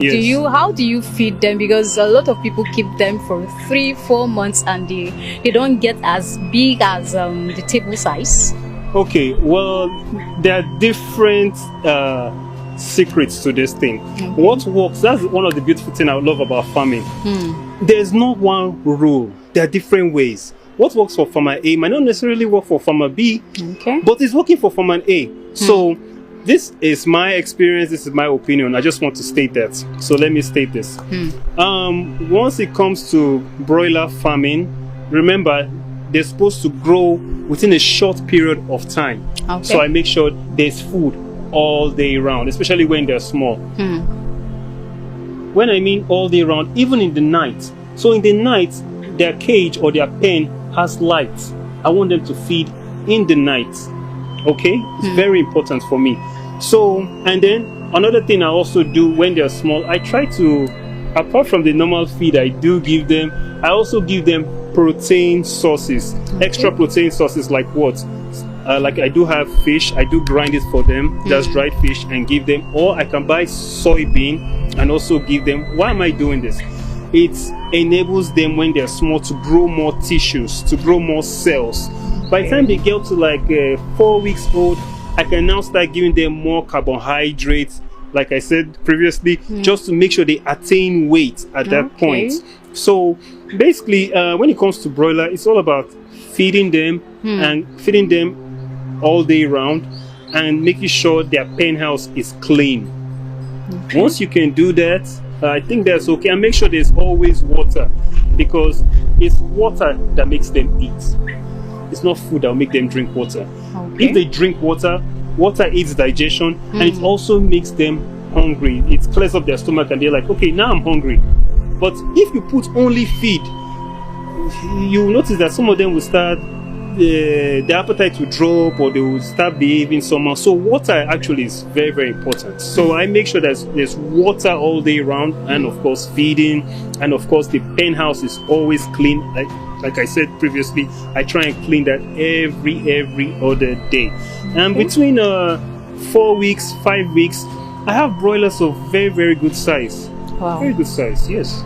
Yes. How do you feed them? Because a lot of people keep them for 3-4 months and they don't get as big as the table size. Okay, well, there are different secrets to this thing. What works, that's one of the beautiful things I love about farming. There's not one rule. There are different ways. What works for farmer A might not necessarily work for farmer B, but it's working for farmer A. So this is my experience, this is my opinion. I just want to state that. So let me state this. Once it comes to broiler farming, remember, they're supposed to grow within a short period of time. So I make sure there's food all day round, especially when they're small. When I mean all day round, even in the night. So in the night, their cage or their pen has light. I want them to feed in the night. Okay, it's very important for me. So, and then another thing I also do when they're small, I try to, apart from the normal feed I do give them, I also give them protein sources, extra protein sources. Like what? Like I do have fish, I do grind it for them, just dried fish, and give them, or I can buy soybean and also give them. Why am I doing this? It enables them when they're small to grow more tissues, to grow more cells. By the time they get to like 4 weeks old, I can now start giving them more carbohydrates, like I said previously, just to make sure they attain weight at that point. So basically, when it comes to broiler, it's all about feeding them and feeding them all day round and making sure their pen house is clean. Once you can do that, I think that's okay. And make sure there's always water, because it's water that makes them eat. It's not food that will make them drink water. If they drink water, water aids digestion, and it also makes them hungry. It clears up their stomach and they're like, okay, now I'm hungry. But if you put only feed, you'll notice that some of them will start, the appetite will drop, or they will start behaving somehow. So water actually is very, very important. So I make sure that there's water all day round, and of course feeding, and of course the pen house is always clean. Like I said previously, I try and clean that every other day. And between 4 weeks, 5 weeks, I have broilers of very, very good size. Wow. Very good size, yes.